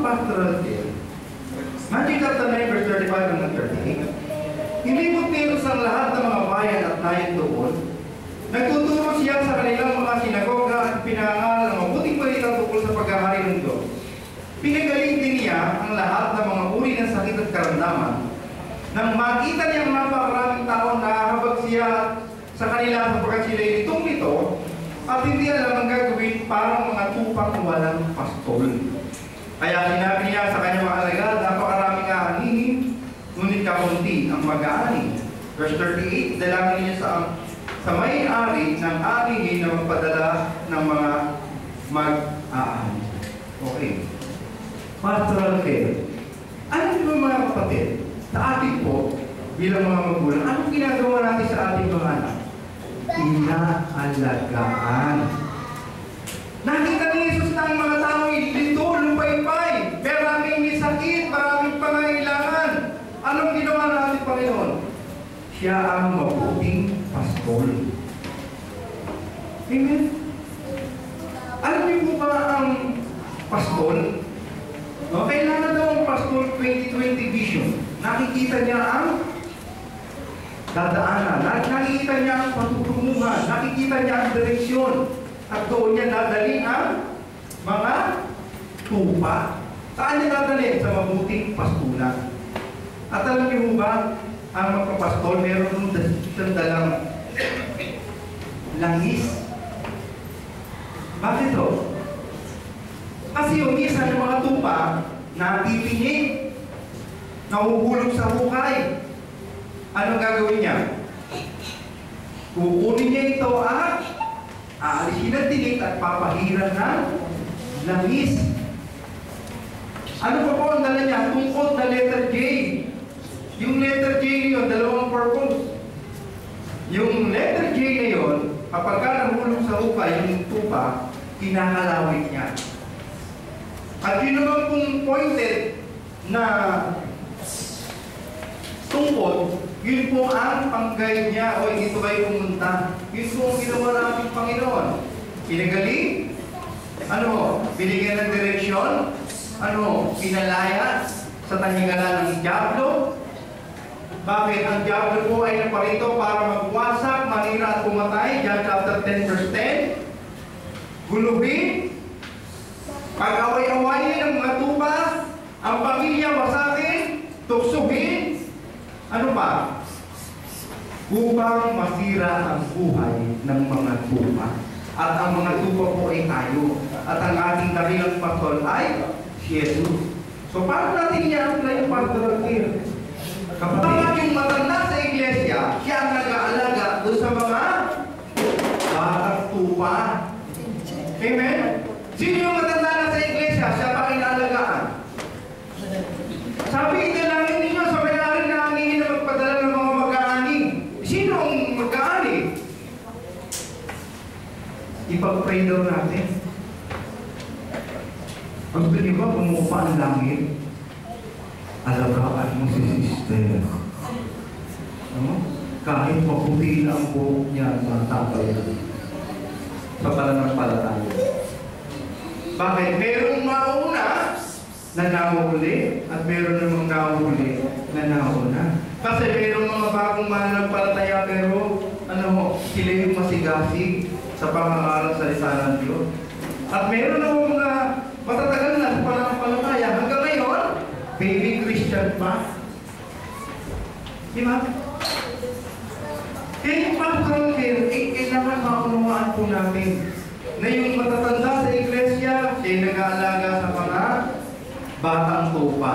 pastoral care? Matthew chapter 9, verse 35 hanggang 38. Inibot ni Jesus ang lahat ng mga bayan at nayon doon. Nagtuturo siya sa kanilang mga sinagoga at pinangaral ang mabuting balita tungkol sa paghahari ng Diyos. Pinagaling din niya ang lahat ng mga uri ng sakit at karamdaman. Nang makita niyang napakaraming tao na habag siya sa kanila sapagkat sila'y litong-lito at hindi alam ang gagawin, parang mga tupak walang pastol. Kaya sinabi niya sa kanyang mga alagad, napakaraming aanihin, ngunit kakunti ang mag-aani. Verse 38, dalangin niya sa may-ari ng aanihin na magpadala ng mga mag-aani. Okay. Pastoral care. Ano ba mga kapatid? Sa atin po, bilang mga magulang, anong ginagawa natin sa ating mga anak? Inaalagaan. Nakita ni Jesus na ang mga tao lito, lumpay-pay, maraming may sakit, maraming pangailangan. Anong ginawa natin, Panginoon? Siya ang mabuting pastol. Amen? Alam niyo po ba ang pastol? No, kailangan daw ang pastol 2020 vision. Nakikita niya ang dadaanan, nakikita niya ang patutunguhan, nakikita niya ang direksyon, at doon niya dadalhin ang mga tupa. Saan niya dadalhin? Sa mabuting pastulan. At alam niyo ba, ang magpapastol, meron ng dalang langis. Bakit to? Kasi yung isa ng mga tupa, natitinig, nahuhulog sa hukay. Anong gagawin niya? Kukunin niya ito at aalisin ang tinik at papahiran ng langis. Ano pa po ang dala niya? Tungkol na letter J. Yung letter J na yun, dalawang purpose. Yung letter J na yun, kapag ka nahulog sa hukay, yung tupa, kinakalawit niya. At yun naman kung pointed na tungkol, yun po ang pang-guide niya, o dito kayo pumunta. Yun po ang ginawa natin Panginoon. Pinagaling, binigyan ng direksyon, pinalaya sa taningala ng Diablo. Bakit? Ang Diablo po ay naparito para magwasak, manira at pumatay. John chapter 10 verse 10. Guluhin, pag-away-awayin ng mga tupa, ang pamilya wasakin, tuksuhin, ano pa? Upang masira ang buhay ng mga tupa. At ang mga tupa po ay tayo. At ang ating dakilang pastol ay si Jesus. So, paano natin i-apply yung pastoral care? Kapag yung matanda sa iglesia, siya ang nag-aalaga doon sa mga batang tupa. Amen? Sino yung matanda na sa iglesia? Siya pa inaalagaan. Sabi, italangin ninyo sa may-ari na hangingin na magpadala ng mga mag-aani. Sino ang mag-aani? Ipag-pray daw natin. Gusto niyo ba pumupa ang langit? Alagaan mo si sister. Kahit maputi na ang buhok niya sa tatay. Sa pananampalataya. Bakit? Merong mauna na nahuli at meron namang nahuli na nauna. Kasi merong mga bagong mananampalataya pero sila yung masigasig sa pangangaral salita ng Diyos. At meron namang mga matatagal na sa pananampalataya hanggang ngayon, baby Christian pa. Diba? Kaya yung pastoral care, kailangan maunawaan po natin na yung matatanda sa iglesia, siya nag-aalaga sa mga batang tupa.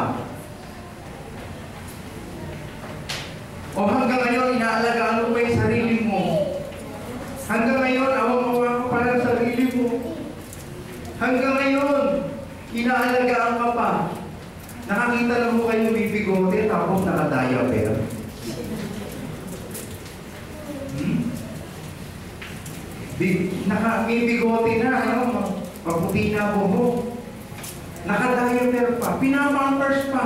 O hanggang ngayon, inaalagaan mo pa yung sarili mo. Hanggang ngayon, awang-awa ka pa ng sarili mo. Hanggang ngayon, inaalagaan ka pa. Nakakita lang mo kayo bibigote tapos naka-diaper. May bigote na, maputi na buhok. Naka-diaper pa, pinapampers pa.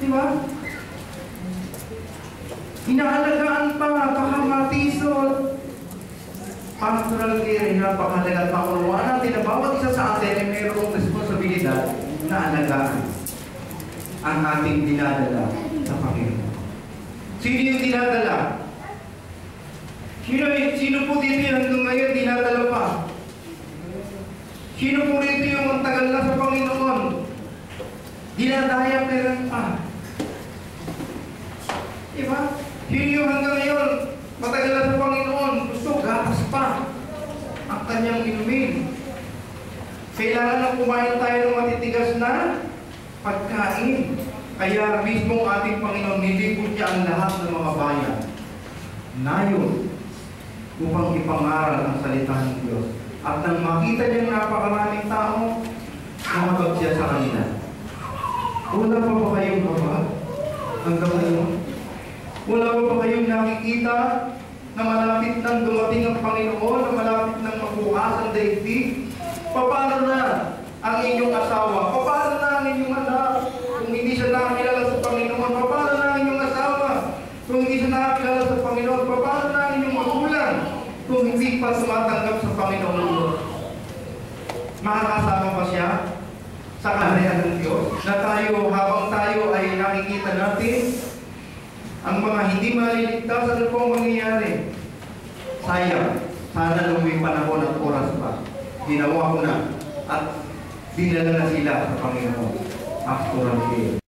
Diba? Inaalagaan pa, baka matisod. Pastoral care, napakalaga at makunawa natin na bawat isa sa atin ay mayroong responsibilidad na alagaan ang ating dinadala sa Panginoon. Sino yung dinadala? Sino po dito yung hanggang ngayon dinadala pa? Sino po dito yung magtagal na sa Panginoon? Dinadaya pero pa. Diba? Sino yung hanggang ngayon matagal na sa Panginoon? Gusto gatas pa ang kanyang inumin. Kailangan na kumain tayo ng matitigas na pagkain. Kaya mismo ang ating Panginoon, nilibot niya ang lahat ng mga bayan. Nayon, upang ipangaral ang salita ng Diyos. At nang makita niyang napakaraming tao, sumabag siya sa kanila. Wala pa ba kayong baba? Hanggang ngayon? Wala pa ba kayong nakikita na malapit nang dumating ang Panginoon, na malapit nang mabukas ang daigdig? Paano na ang inyong asawa? Paano na ang inyong anak? Kung hindi siya nakakilala sa Panginoon, paano na ang inyong asawa? Kung hindi siya nakakilala sa Panginoon, paano na ang inyong magulang? Kung hindi pa sumatanggap sa Panginoon, makakasama pa siya sa kaharian ng Diyos? Na tayo, habang tayo ay nakikita natin ang mga hindi maliligtas, ano pong mangyayari? Sayang, sana nung may panahon at oras pa, ginawa ko na at dinala na sila sa Panginoon. Pastoral care.